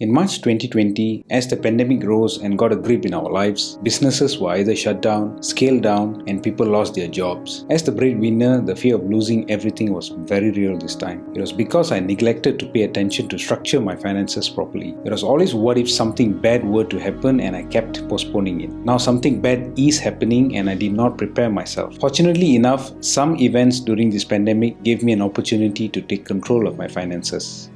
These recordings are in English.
In March 2020, as the pandemic rose and got a grip in our lives, businesses were either shut down, scaled down, and people lost their jobs. As the breadwinner, the fear of losing everything was very real this time. It was because I neglected to pay attention to structure my finances properly. It was always what if something bad were to happen and I kept postponing it. Now something bad is happening and I did not prepare myself. Fortunately enough, some events during this pandemic gave me an opportunity to take control of my finances.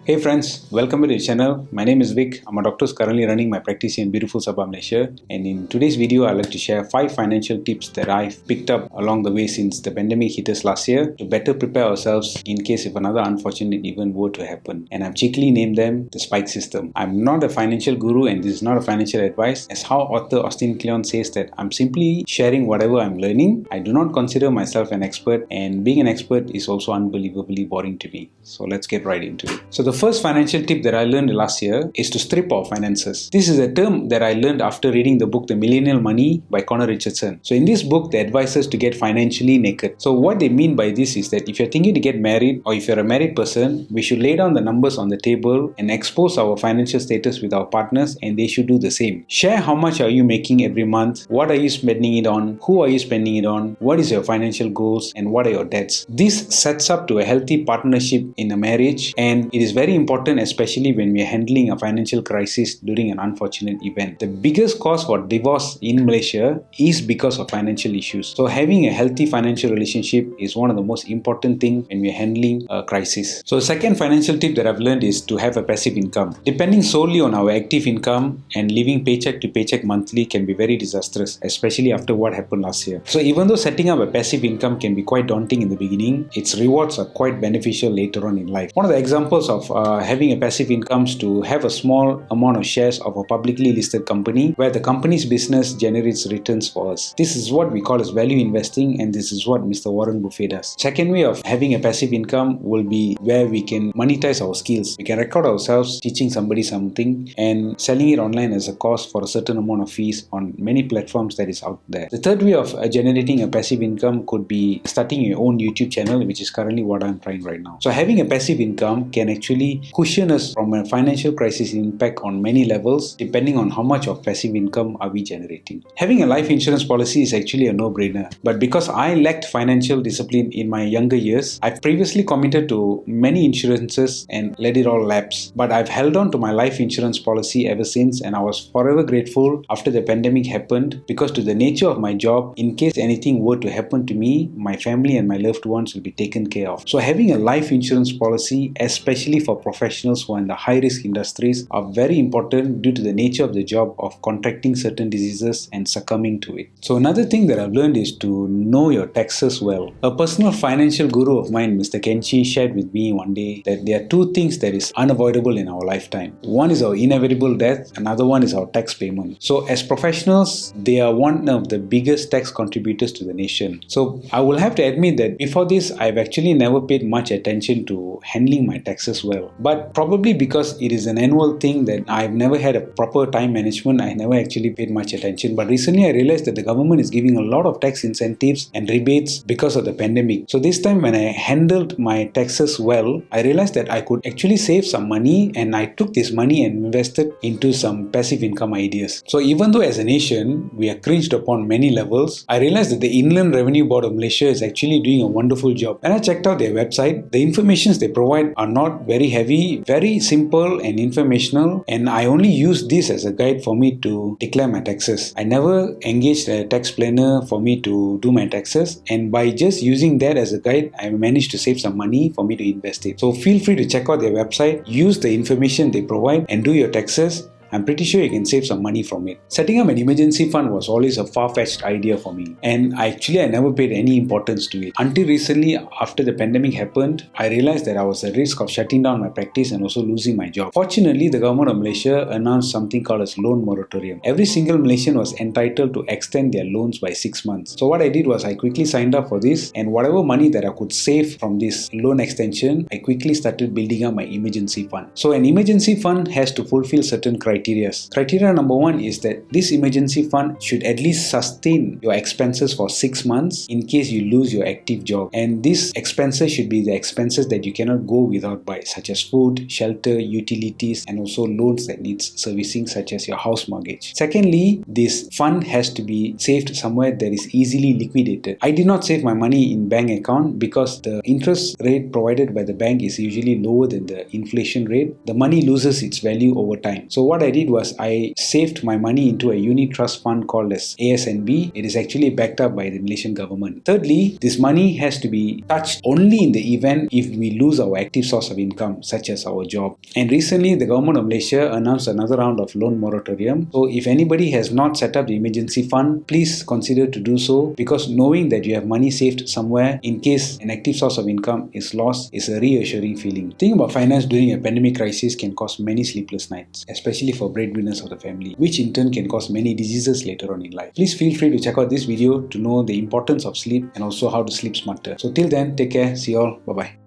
Hey friends, welcome to the channel. My name is Vic. I'm a doctor currently running my practice in beautiful Sabah, Malaysia. And in today's video, I'd like to share 5 financial tips that I've picked up along the way since the pandemic hit us last year to better prepare ourselves in case if another unfortunate event were to happen. And I've cheekily named them the Spike System. I'm not a financial guru and this is not a financial advice. As how author Austin Kleon says that I'm simply sharing whatever I'm learning. I do not consider myself an expert and being an expert is also unbelievably boring to me. So let's get right into it. So the first financial tip that I learned last year is to strip our finances. This is a term that I learned after reading the book The Millennial Money by Connor Richardson. So in this book, they advise us to get financially naked. So what they mean by this is that if you're thinking to get married or if you're a married person, we should lay down the numbers on the table and expose our financial status with our partners and they should do the same. Share how much are you making every month, what are you spending it on, who are you spending it on, what is your financial goals and what are your debts. This sets up to a healthy partnership in a marriage and it is very important, especially when we are handling a financial crisis during an unfortunate event. The biggest cause for divorce in Malaysia is because of financial issues. So having a healthy financial relationship is one of the most important things when we are handling a crisis. So the second financial tip that I've learned is to have a passive income. Depending solely on our active income and living paycheck to paycheck monthly can be very disastrous, especially after what happened last year. So even though setting up a passive income can be quite daunting in the beginning, its rewards are quite beneficial later on in life. One of the examples of having a passive income is to have a small amount of shares of a publicly listed company where the company's business generates returns for us. This is what we call as value investing and this is what Mr. Warren Buffett does. Second way of having a passive income will be where we can monetize our skills. We can record ourselves teaching somebody something and selling it online as a course for a certain amount of fees on many platforms that is out there. The third way of generating a passive income could be starting your own YouTube channel, which is currently what I'm trying right now. So having a passive income can actually cushion us from a financial crisis impact on many levels depending on how much of passive income are we generating. Having a life insurance policy is actually a no-brainer, but because I lacked financial discipline in my younger years, I've previously committed to many insurances and let it all lapse. But I've held on to my life insurance policy ever since and I was forever grateful after the pandemic happened because to the nature of my job, in case anything were to happen to me, my family and my loved ones will be taken care of. So having a life insurance policy, especially for professionals who are in the high-risk industries, are very important due to the nature of the job of contracting certain diseases and succumbing to it. So another thing that I've learned is to know your taxes well. A personal financial guru of mine, Mr. Kenchi, shared with me one day that there are two things that is unavoidable in our lifetime. One is our inevitable death, another one is our tax payment. So as professionals, they are one of the biggest tax contributors to the nation. So I will have to admit that before this, I've actually never paid much attention to handling my taxes well. But probably because it is an annual thing that I've never had a proper time management, I never actually paid much attention. But recently I realized that the government is giving a lot of tax incentives and rebates because of the pandemic. So this time when I handled my taxes well, I realized that I could actually save some money and I took this money and invested into some passive income ideas. So even though as a nation, we are cringed upon many levels, I realized that the Inland Revenue Board of Malaysia is actually doing a wonderful job. When I checked out their website, the information they provide are not very heavy, very simple and informational, and I only use this as a guide for me to declare my taxes. I never engaged a tax planner for me to do my taxes, and by just using that as a guide, I managed to save some money for me to invest it. So feel free to check out their website, use the information they provide and do your taxes. I'm pretty sure you can save some money from it. Setting up an emergency fund was always a far-fetched idea for me, and I never paid any importance to it. Until recently, after the pandemic happened, I realized that I was at risk of shutting down my practice and also losing my job. Fortunately, the government of Malaysia announced something called as loan moratorium. Every single Malaysian was entitled to extend their loans by 6 months. So what I did was I quickly signed up for this, and whatever money that I could save from this loan extension, I quickly started building up my emergency fund. So an emergency fund has to fulfill certain criteria criteria. Criteria number 1 is that this emergency fund should at least sustain your expenses for 6 months in case you lose your active job. And these expenses should be the expenses that you cannot go without by, such as food, shelter, utilities, and also loans that needs servicing, such as your house mortgage. Secondly, this fund has to be saved somewhere that is easily liquidated. I did not save my money in bank account because the interest rate provided by the bank is usually lower than the inflation rate. The money loses its value over time. So what I did was I saved my money into a unit trust fund called as ASNB. It is actually backed up by the Malaysian government. Thirdly, this money has to be touched only in the event if we lose our active source of income, such as our job. And recently, the government of Malaysia announced another round of loan moratorium. So if anybody has not set up the emergency fund, please consider to do so, because knowing that you have money saved somewhere in case an active source of income is lost is a reassuring feeling. Thinking about finance during a pandemic crisis can cause many sleepless nights, especially for breadwinners of the family, which in turn can cause many diseases later on in life. Please feel free to check out this video to know the importance of sleep and also how to sleep smarter. So till then, take care. See you all. Bye bye.